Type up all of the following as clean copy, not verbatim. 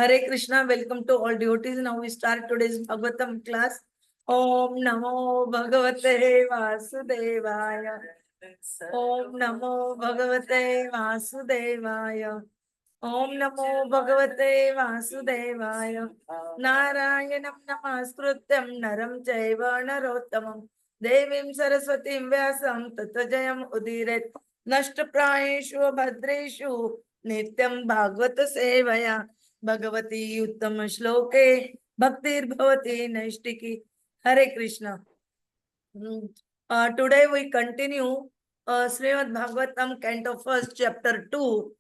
Hare Krishna, welcome to all devotees. Now we start today's Bhagavatam class. Om Namo Bhagavate Vasudevaya. Om Namo Bhagavate Vasudevaya. Om Namo Bhagavate Vasudevaya. Narayanam Namaskrutyam Naram Chaiva Narottamam. Devim Saraswatim Vyasam Tatajayam Udiret. Nashtaprayeshu Bhadreshu Nityam Bhagavata Sevaya. Bhagwati उत्तम श्लोके भक्तिर्भवती नैष्टिकी. Hare Krishna. Today we continue Srimad Bhagavatam, Canto 1, Chapter 2,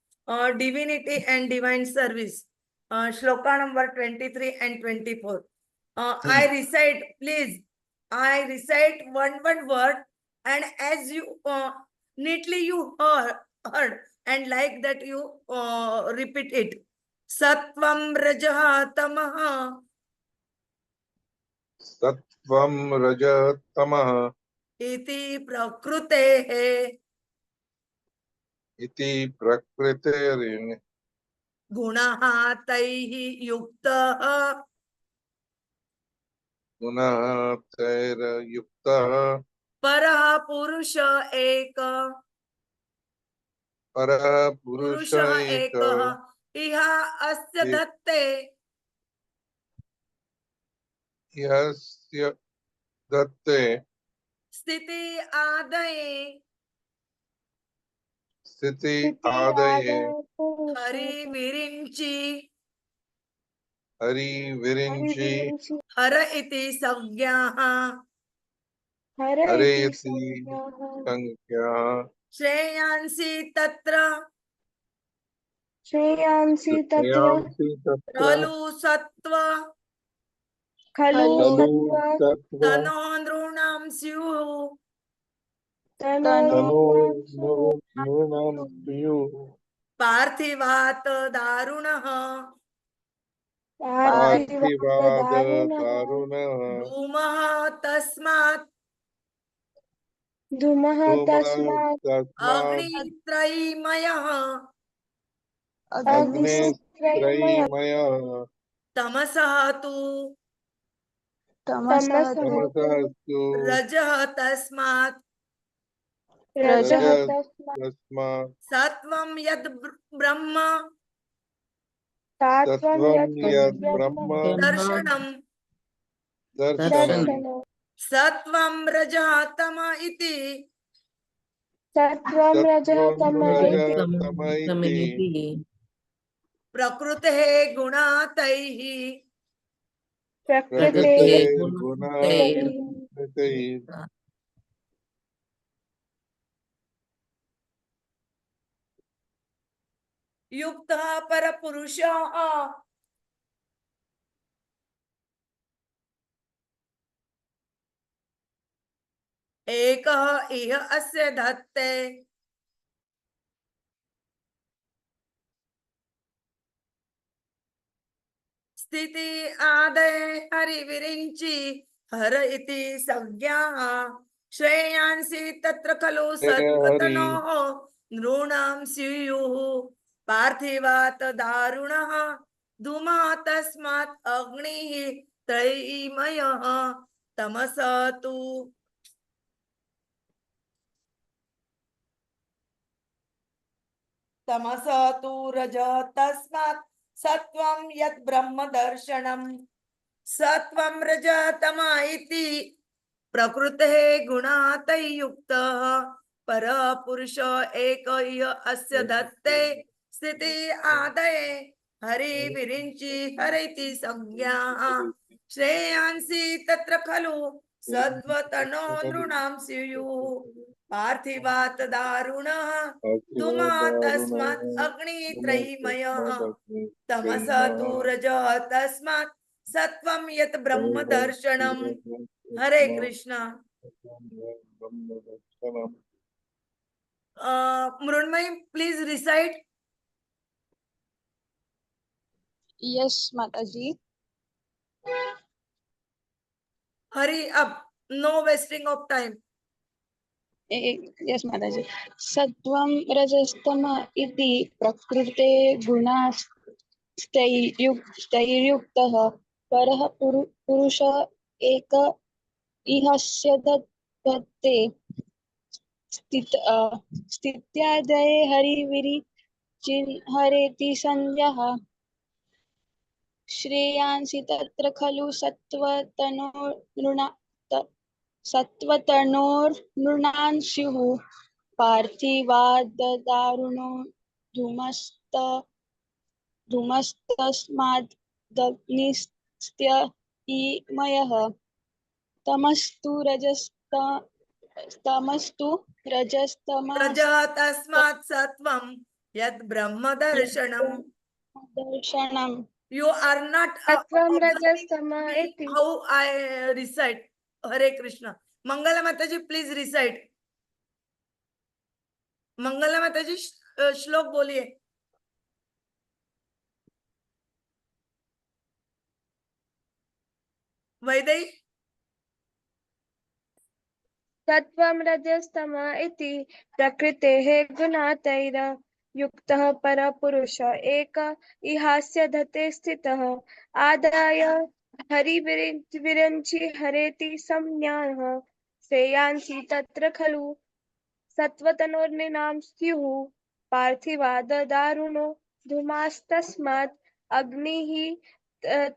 Divinity and Divine Service, Shloka number 23 and 24. I recite, please, I recite one word, and as you neatly you heard, and like that you repeat it. Sattvam Rajah Tamah. Sattvam Rajah Tamah. Iti Prakrutehe. Iti Prakruterin. Gunaha Taihi Yuktaha. Gunaha Taira Yuktaha. Paraha Purusha Eka. Paraha Purusha Eka. Iha Asya Datte. Yasya Datte. Sthiti Adaye. Sthiti Adaye. Hari Virinchi. Hari Virinchi. Hara iti Sagyaha. Hare iti Sankhya. Shreyansi Tatra. Shreyansi Tatra. Khalu Sattva. Khalu Sattva. Tano Nrunam Syuhu. Tano Nrunam Syuhu. Parthivat Darunaha. Parthivad Darunaha. Dhumaha Tasmat. Dhumaha Tasmat. Agnitrayimayaha. Agnitrayimayaha. Tamasahatu. Tamasastu. Rajah Tasmat. Rajah Tasmat. Sattvam Yad Brahma. Sattvam Yad Brahma. Darshanam. Darshanam. Sattvam Rajah Tama iti. Sattvam Rajah Tama iti. Prakrute Gunataihi. Prakrite Gunataihi. Yukta Parapurusha. Ekah iha asya dhatte. Sthiti Adaye Hari Virinchi. Hara iti Sagyaha. Shreyansi Tatra Khalu Sattvatanoho. Nrunam Syuhu. Parthivat Darunaha. Dhuma Tasmat Agnihi Traimayaha. Tamasatu. Tamasatu Raja Tasmat Sattvam Yat Brahma Darshanam. Sattvam Raja Tama iti. Prakrute Gunatai Yukta. Para Purusha Ekaya Asya Datte. Sthiti Adaye. Hari Virinchi Hariti Sagya. Shreyansi Tatra Khalu Sattvatano Nrunam Syuyu. Parthivat Darunaha. Dhuma Tasmat Agni Traimaya. Tamasatu Raja Tasmat Sattvam Yat Brahma Darshanam. Hare Krishna. Mrunmay, please recite. Yes, Mataji. Hurry up. No wasting of time. Yes, Mataji. Sattvam Rajastama iti Prakrite Gunas तैर्युक्तः परः पुरुषः एक इहस्य दत्ते स्थित्यादये हरिविरि हरेति संज्ञः श्रेयांसि तत्र खलु सत्त्वतनोर्नृणां स्युः पार्थिवाददारुणो धूमस्तस्मादग्निस्त्य इमयः तमस्तु रजस्तमः रजः तस्मात् सत्वं यत् ब्रह्म दर्शनम्. दर्शनम् You are not सत्वं observing रजस्तमः me इति how I recite. Hare Krishna. Mangala Mataji, please recite. Mangala Mataji, श्लोक बोलिए. वैदेही. सत्वं रजस्तमः इति प्रकृतेः गुणत्रयैर्युक्तः परपुरुषः एक इहास्य धते स्थितः आदाय हरिविरिञ्चि हरेति संज्ञाः श्रेयांसि तत्र खलु सत्त्वतनोर्नृणां स्युः पार्थिवाददारुणो धूमास्तस्मात् अग्निः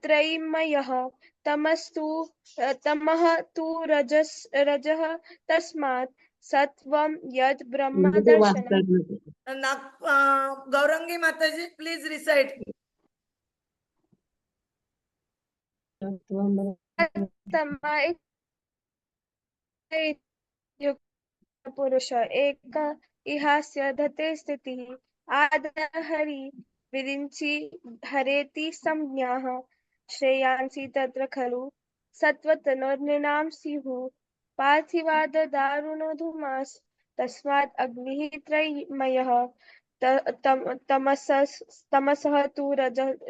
त्रयीमयः तमः तु रजः तस्मात् सत्वं यद् ब्रह्मदर्शनम् गौरंगी Mataji, please recite. तमः इति पुरुष एक इहास्य धते स्थितिः आदः हरि विरिञ्चि हरेति संज्ञाः श्रेयांसि तत्र खलु सत्त्वतनोर्नृणां स्युः पार्थिवाददारुणो धूमास् तस्मात् अग्निः त्रयीमयः तमसः तु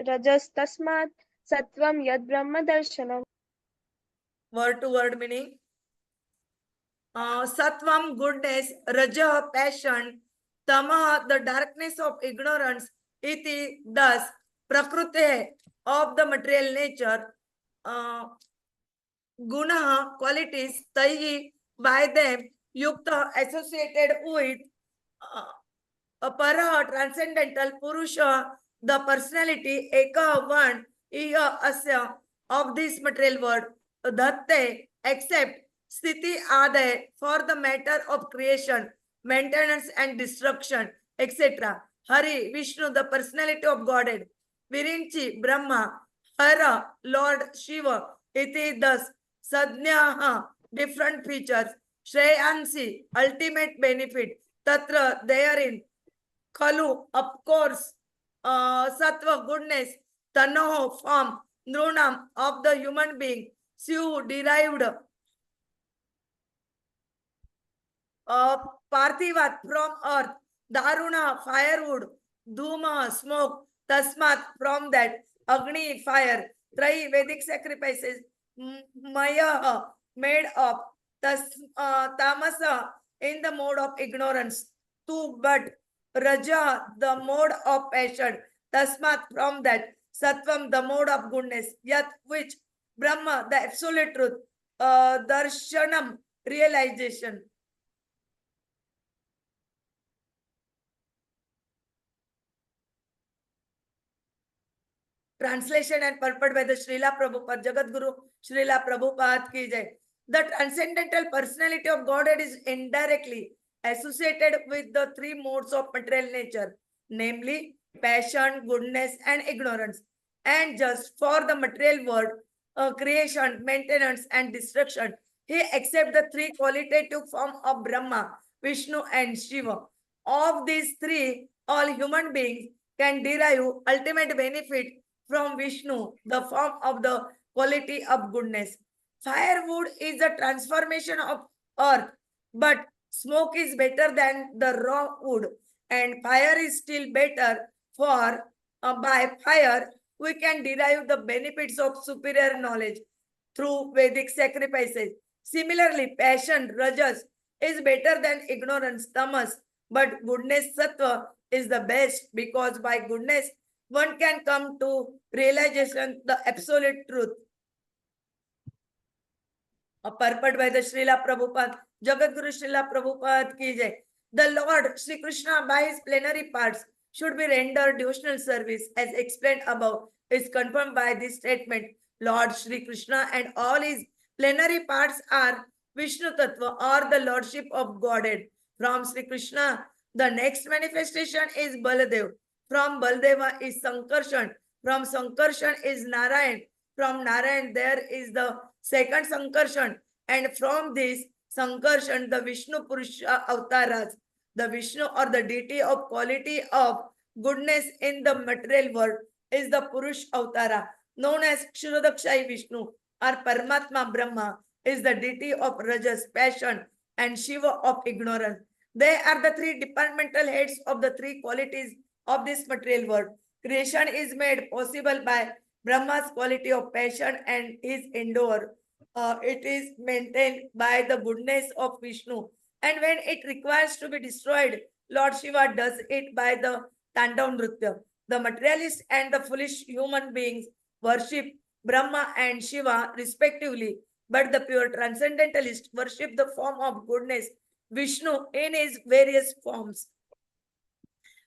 रजस्तस्मात् सत्वं यद् ब्रह्मदर्शनम्. Word to word meaning. Satvam, goodness, Raja, passion, Tama, the darkness of ignorance, Iti, thus, Prakrute, of the material nature, Guna, qualities, Tayi, by them, Yukta, associated with, Para, transcendental, Purusha, the personality, Eka, one, Iya, Asya, of this material world, Dhatte, except Sthiti Aday for the matter of creation, maintenance and destruction, etc. Hari, Vishnu, the personality of Godhead. Virinchi, Brahma. Hara, Lord Shiva. Iti, thus. Sadnyaha, different features. Shreyansi, ultimate benefit. Tatra, therein. Khalu, of course. Sattva, goodness. Tanoho, form. Nrunam, of the human being. Syu, derived. Parthivat, from earth. Daruna, firewood. Dhuma, smoke. Tasmat, from that. Agni, fire. Trai, Vedic sacrifices. Maya, made of. Tamasa, in the mode of ignorance. Tu, but. Raja, the mode of passion. Tasmat, from that. Sattvam, the mode of goodness. Yat, which. Brahma, the absolute truth. Darshanam, realization. Translation and purport by the Srila Prabhupada, Jagat Guru Srila Prabhupada ki jai. The transcendental personality of Godhead is indirectly associated with the three modes of material nature, namely passion, goodness, and ignorance. And just for the material world, creation, maintenance, and destruction, he accepts the three qualitative forms of Brahma, Vishnu, and Shiva. Of these three, all human beings can derive ultimate benefit from Vishnu, the form of the quality of goodness. Firewood is a transformation of earth, but smoke is better than the raw wood, and fire is still better for by fire we can derive the benefits of superior knowledge through Vedic sacrifices. Similarly, passion, rajas, is better than ignorance, tamas, but goodness, sattva, is the best because by goodness one can come to realization the absolute truth. A purport by the Srila Prabhupada, Jagat Guru Srila Prabhupada ki jai. The Lord Sri Krishna by his plenary parts should be rendered devotional service as explained above is confirmed by this statement. Lord Sri Krishna and all his plenary parts are Vishnu Tattva or the Lordship of Godhead. From Sri Krishna, the next manifestation is Baladev. From Baladeva is Sankarshan. From Sankarshan is Narayan. From Narayan there is the second Sankarshan, and from this Sankarshan, the Vishnu Purusha avatars, the Vishnu or the deity of quality of goodness in the material world is the Purush avatara, known as Kshirodakshayi Vishnu or Paramatma Brahma is the deity of Rajas, passion, and Shiva of ignorance. They are the three departmental heads of the three qualities of this material world. Creation is made possible by Brahma's quality of passion and his endeavor. It is maintained by the goodness of Vishnu. And when it requires to be destroyed, Lord Shiva does it by the Tandav Nritya. The materialist and the foolish human beings worship Brahma and Shiva respectively, but the pure transcendentalist worship the form of goodness, Vishnu, in his various forms.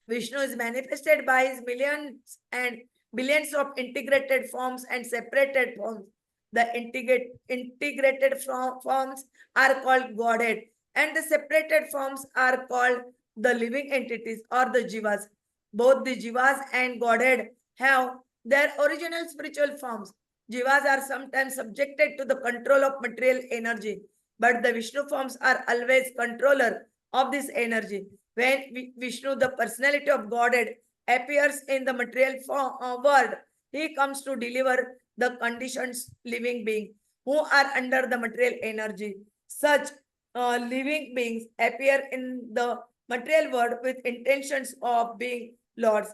Vishnu is manifested by his millions and billions of integrated forms and separated forms. The integrated forms are called Godhead, and the separated forms are called the living entities or the Jivas. Both the Jivas and Godhead have their original spiritual forms. Jivas are sometimes subjected to the control of material energy, but the Vishnu forms are always controller of this energy. When Vishnu, the personality of Godhead, appears in the material world, he comes to deliver the conditions living beings who are under the material energy. Such living beings appear in the material world with intentions of being lords,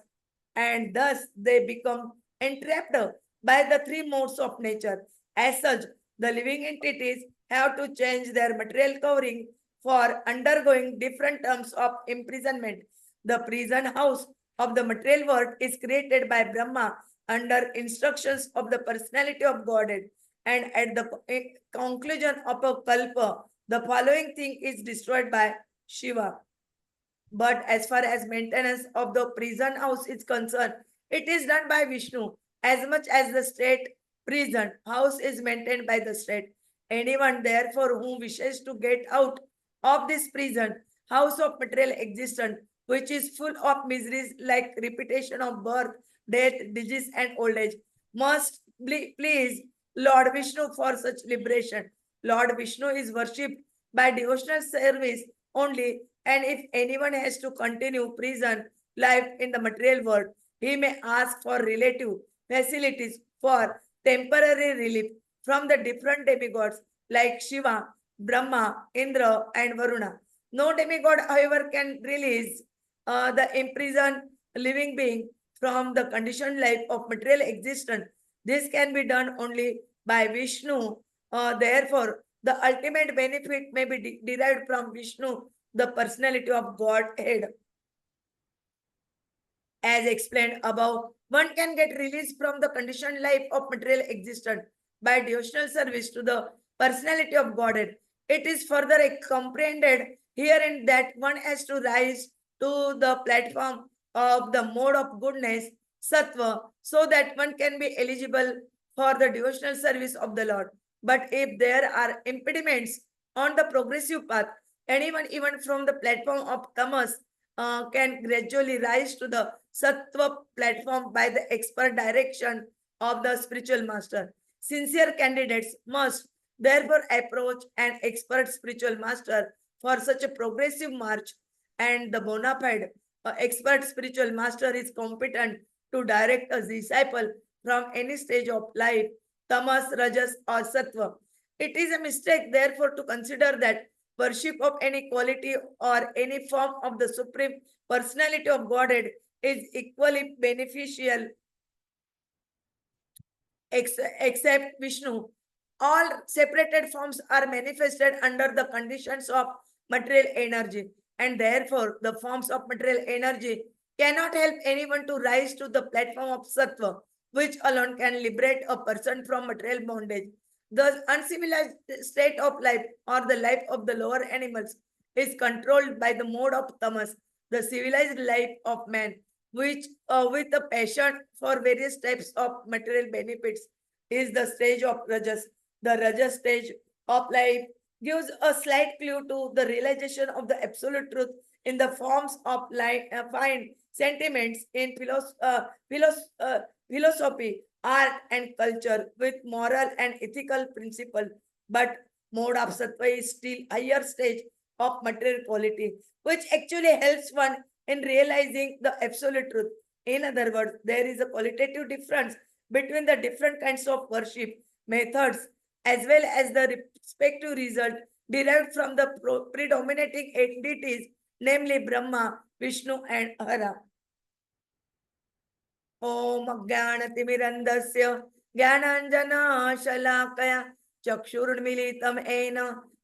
and thus they become entrapped by the three modes of nature. As such, the living entities have to change their material covering for undergoing different terms of imprisonment. The prison house of the material world is created by Brahma under instructions of the personality of Godhead. And at the conclusion of a kalpa, the following thing is destroyed by Shiva. But as far as maintenance of the prison house is concerned, it is done by Vishnu as much as the state prison house is maintained by the state. Anyone therefore who wishes to get out of this prison house of material existence, which is full of miseries like repetition of birth, death, disease, and old age, must please Lord Vishnu for such liberation. Lord Vishnu is worshipped by devotional service only, and if anyone has to continue prison life in the material world, he may ask for relative facilities for temporary relief from the different demigods like Shiva, Brahma, Indra, and Varuna. No demigod, however, can release the imprisoned living being from the conditioned life of material existence. This can be done only by Vishnu. Therefore, the ultimate benefit may be derived from Vishnu, the personality of Godhead. As explained above, one can get released from the conditioned life of material existence by devotional service to the personality of Godhead. It is further comprehended herein that one has to rise to the platform of the mode of goodness, sattva, so that one can be eligible for the devotional service of the Lord. But if there are impediments on the progressive path, anyone even from the platform of tamas can gradually rise to the sattva platform by the expert direction of the spiritual master. Sincere candidates must therefore approach an expert spiritual master for such a progressive march, and the bona fide expert spiritual master is competent to direct a disciple from any stage of life, tamas, rajas, or sattva. It is a mistake, therefore, to consider that worship of any quality or any form of the supreme personality of Godhead is equally beneficial except Vishnu. All separated forms are manifested under the conditions of material energy, and therefore the forms of material energy cannot help anyone to rise to the platform of sattva, which alone can liberate a person from material bondage. The uncivilized state of life or the life of the lower animals is controlled by the mode of tamas, the civilized life of man, which with a passion for various types of material benefits is the stage of rajas. The rajas stage of life gives a slight clue to the realization of the absolute truth in the forms of fine sentiments in philosophy, art, and culture with moral and ethical principle. But mode of sattva is still higher stage of material quality, which actually helps one in realizing the absolute truth. In other words, there is a qualitative difference between the different kinds of worship methods as well as the respective result derived from the predominating entities, namely Brahma, Vishnu, and Hara. ओम ज्ञानतिमिरन्धस्य ज्ञानाञ्जनशलाकया चक्षुरुन्मीलितं येन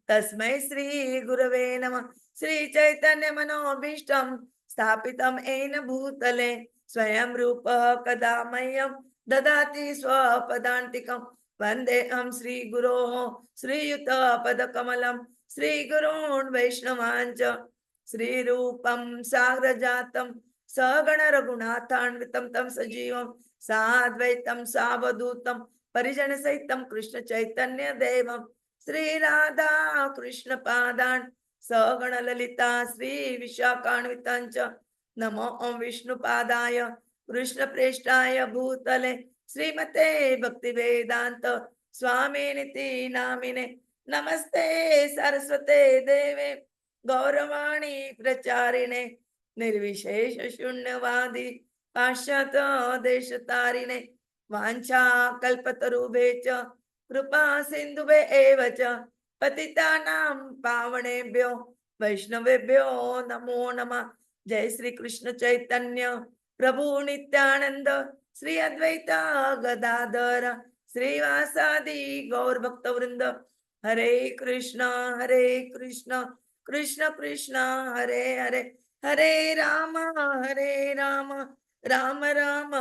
तस्मै श्रीगुरवे नमः। श्रीचैतन्यमनोभीष्टं स्थापितं येन भूतले स्वयं रूपः कदा मह्यं ददाति स्वपदान्तिकं वन्देऽहं श्रीगुरोः श्रीयुतपदकमलं श्रीगुरून् वैष्णवाञ्च श्रीरूपं साग्रजातं सगण रघुनाथान्वितं तं सजीवं साद्वैतं सावधूतं परिजन सहितं कृष्ण चैतन्य देवं श्री राधा कृष्ण पादान् सगण ललिता श्री विशाखान्वितं च नमो ओं विष्णुपादाय कृष्ण प्रेष्ठाय भूतले श्रीमते भक्ति वेदांत स्वामिनिति नामिने नमस्ते सरस्वते देवे गौरवाणी प्रचारिणे निर्विशेष शून्यवादी पाश्चात देश तारिणे वांछा कल्पतरुभे च कृपा सिंधुभे एव च पतितानां पावनेभ्यो वैष्णवेभ्यो नमो नमः। जय श्री कृष्ण चैतन्य प्रभु नित्यानंद श्री अद्वैत गदाधर श्रीवासादि गौर भक्त वृंद हरे कृष्ण कृष्ण कृष्ण हरे हरे हरे राम राम राम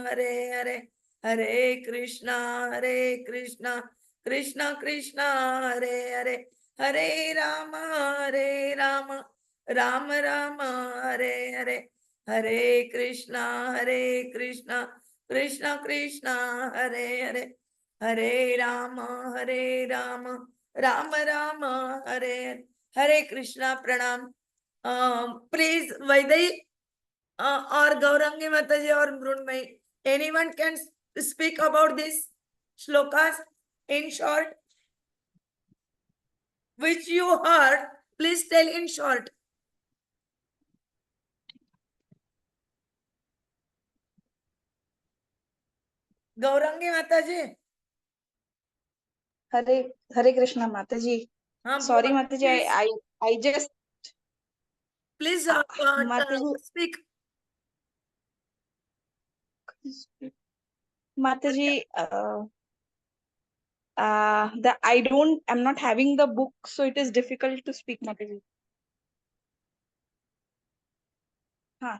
हरे हरे हरे कृष्णा कृष्ण कृष्ण हरे हरे हरे राम राम राम हरे हरे हरे कृष्णा कृष्ण कृष्ण हरे हरे हरे राम राम राम हरे हरे कृष्णा। प्रणाम। प्लीज वैदई or Gaurangi Mataji or Mrunmai, anyone can speak about this shlokas in short, which you heard, please tell in short. Gaurangi Mataji. Hare Krishna Mataji. Sorry Mataji, I just please Mataji, speak. Mataji, I'm not having the book, so it is difficult to speak, Mataji.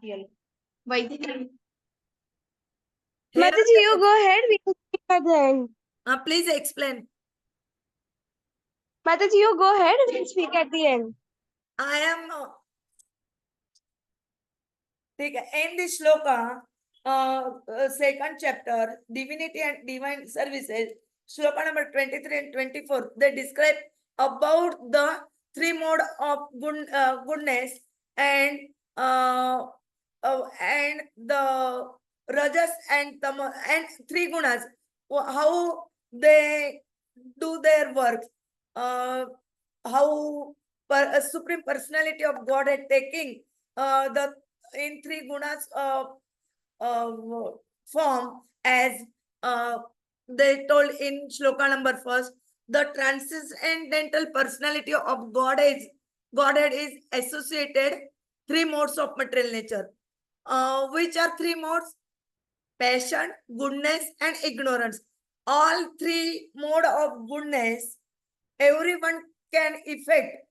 Here. Mataji, you go ahead. We can speak at the end. Please explain. Mataji, you go ahead and we'll speak at the end. I am in this shloka, second chapter, divinity and divine services, shloka number 23 and 24, they describe about the three mode of goodness and the rajas and tamas and three gunas, how they do their work, how a supreme personality of God had taking the in three gunas form, as they told in shloka number first, the transcendental personality of Godhead is associated three modes of material nature. Which are three modes? Passion, goodness, and ignorance. All three mode of goodness, everyone can affect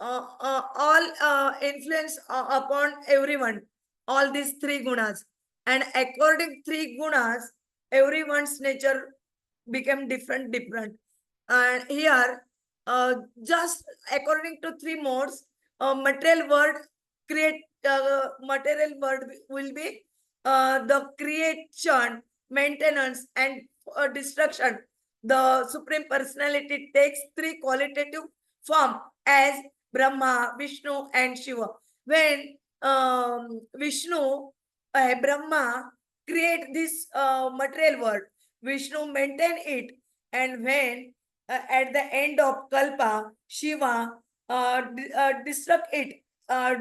all influence upon everyone. all these three gunas. And according three gunas, everyone's nature became different. And here, just according to three modes, material world material world will be the creation, maintenance, and destruction. The Supreme Personality takes three qualitative form as Brahma, Vishnu, and Shiva. When Vishnu, Brahma create this material world, Vishnu maintain it, and when at the end of Kalpa, Shiva destruct it,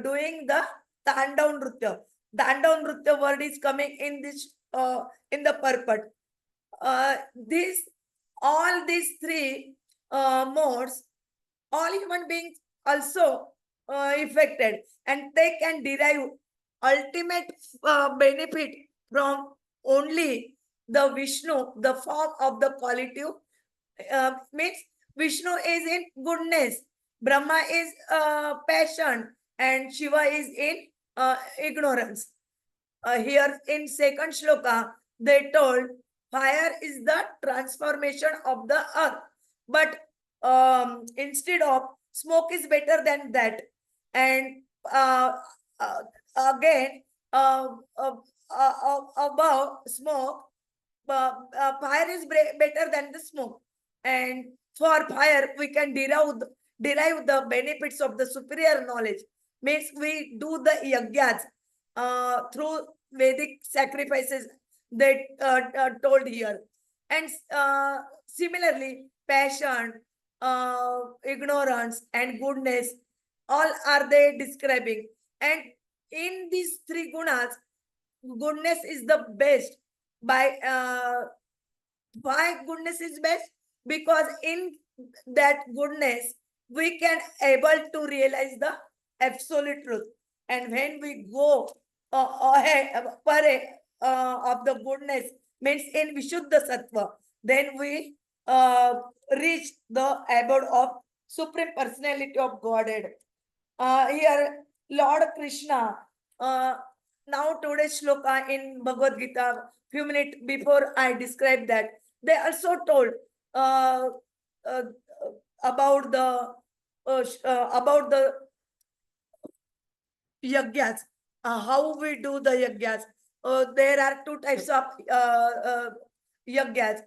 doing the Tandav Nritya. Tandav Nritya word is coming in this in the purport. This all these three modes, all human beings also affected, and they can derive ultimate benefit from only the Vishnu, the form of the qualitative. Means Vishnu is in goodness, Brahma is passion, and Shiva is in ignorance. Here in second shloka, they told fire is the transformation of the earth, but instead of smoke is better than that. And uh, again, above smoke, fire is better than the smoke. And for fire, we can derive the benefits of the superior knowledge. Means we do the yajnas through Vedic sacrifices that told here. And similarly, passion, ignorance, and goodness, all are they describing. And in these three gunas, goodness is the best. By why goodness is best? Because in that goodness, we can able to realize the absolute truth. And when we go ahead of the goodness, means in Vishuddha Sattva, then we reach the abode of Supreme Personality of Godhead. Here, Lord Krishna, now today's shloka in Bhagavad Gita, few minutes before I describe that, they also told uh, uh, about the yajnas, how we do the yajnas. There are two types of yajnas,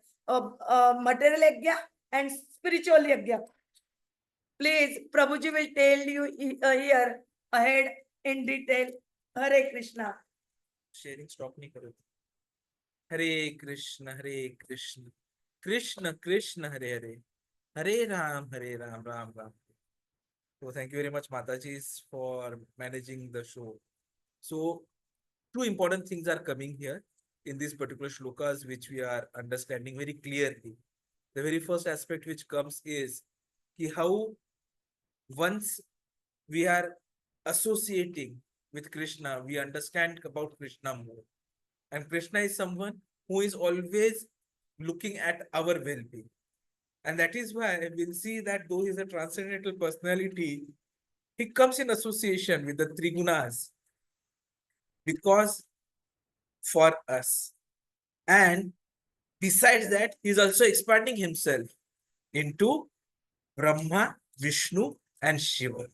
material yajna and spiritual yajna. Please, Prabhuji will tell you here ahead in detail. Hare Krishna. Sharing stop नहीं करो. हरे कृष्ण कृष्ण कृष्ण हरे हरे, हरे Ram Ram Ram. So thank you very much, Mataji, for managing the show. So two important things are coming here in these particular shlokas, which we are understanding very clearly. The very first aspect which comes is how once we are associating with Krishna, we understand about Krishna more. And Krishna is someone who is always looking at our well-being. And that is why we'll see that though he's a transcendental personality, he comes in association with the three gunas because for us. And besides that, he's also expanding himself into Brahma, Vishnu, and Shiva.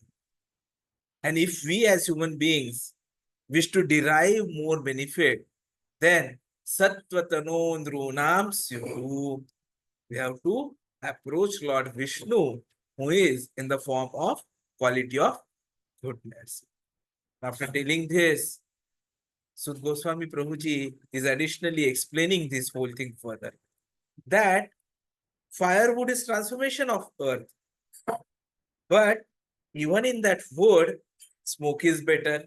And if we as human beings wish to derive more benefit, then Sattvatano Nrunam Syuhu, we have to approach Lord Vishnu, who is in the form of quality of goodness. After telling this, Sud Goswami Prabhuji is additionally explaining this whole thing further. That firewood is transformation of earth. But even in that wood, smoke is better.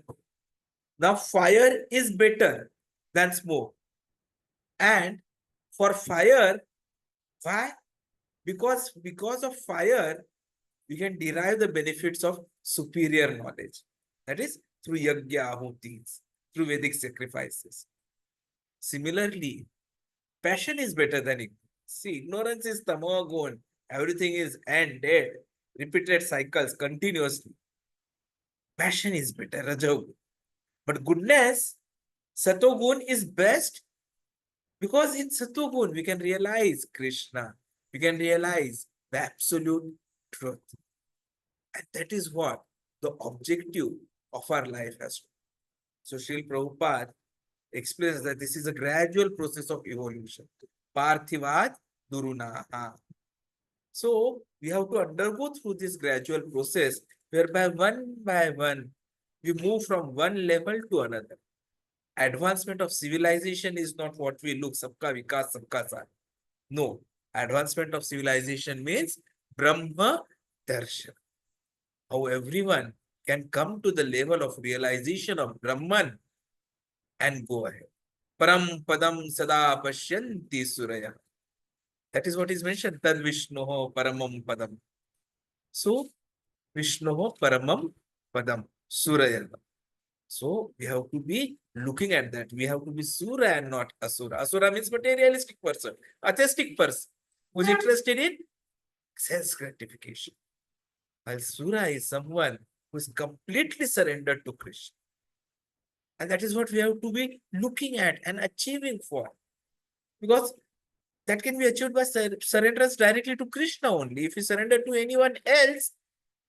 Now fire is better than smoke. And for fire, why? Because of fire, we can derive the benefits of superior knowledge. That is through yajna ahutis, through Vedic sacrifices. Similarly, passion is better than ignorance. See, ignorance is tamagun. Everything is dead. Repeated cycles continuously. Passion is better, rajagun. But goodness, Satogun is best because in Satogun we can realize Krishna, we can realize the absolute truth. And that is what the objective of our life has to be. So Srila Prabhupada explains that this is a gradual process of evolution. Parthivad Durunaha. So we have to undergo through this gradual process whereby one by one we move from one level to another. Advancement of civilization is not what we look, sabka vikas, sabka saath. No, advancement of civilization means Brahma Darshan. How everyone can come to the level of realization of Brahman and go ahead. Param padam sada pashyanti suraya. That is what is mentioned. Tad Vishnoho paramam padam. So, Vishnoho paramam padam suraya. So, we have to be looking at that. We have to be Sura and not Asura. Asura means materialistic person, atheistic person who is interested in sense gratification. While Sura is someone who is completely surrendered to Krishna. And that is what we have to be looking at and achieving for. Because that can be achieved by surrenders directly to Krishna only. If you surrender to anyone else,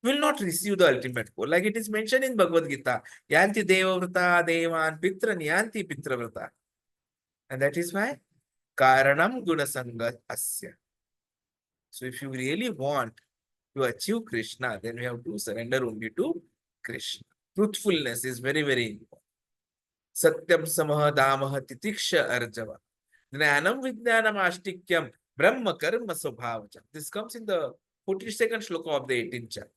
will not receive the ultimate goal. Like it is mentioned in Bhagavad Gita, Yanti Devavrata Devan Pitra Yanti Pitravrata. And that is why Karanam Gunasanga Asya. So if you really want to achieve Krishna, then we have to surrender only to Krishna. Truthfulness is very, very important. Satyam Samaha Damaha Titiksha Arjava. Jnanam Vijnanam Ashtikyam Brahma Karma Swabhavacha. This comes in the 42nd shloka of the 18th chapter.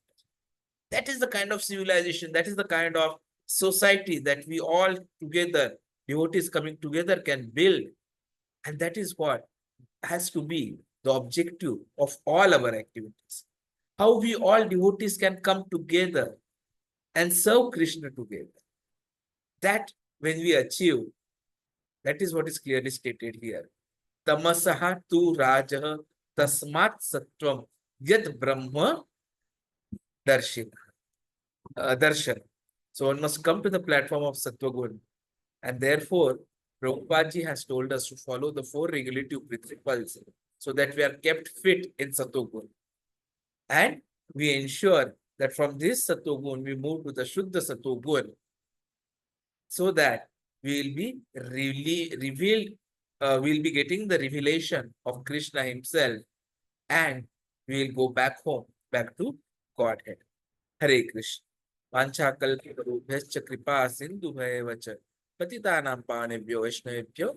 That is the kind of civilization, that is the kind of society that we all together, devotees coming together, can build. And that is what has to be the objective of all our activities. How we all devotees can come together and serve Krishna together. That when we achieve, that is what is clearly stated here. Tamasaha tu rajaha tasmat sattvam yad brahma darshan. So one must come to the platform of Sattva-gun. And therefore, Prabhupada ji has told us to follow the 4 regulative principles so that we are kept fit in Sattva-gun. And we ensure that from this Sattva-gun, we move to the Shuddha Sattva-gun so that we will be we'll be getting the revelation of Krishna himself, and we will go back home, back to Godhead. Hare Krishna. Panchakalparubhyascha kripa sindhubhayavacha patitanam pavanebhyo vaishnavebhyo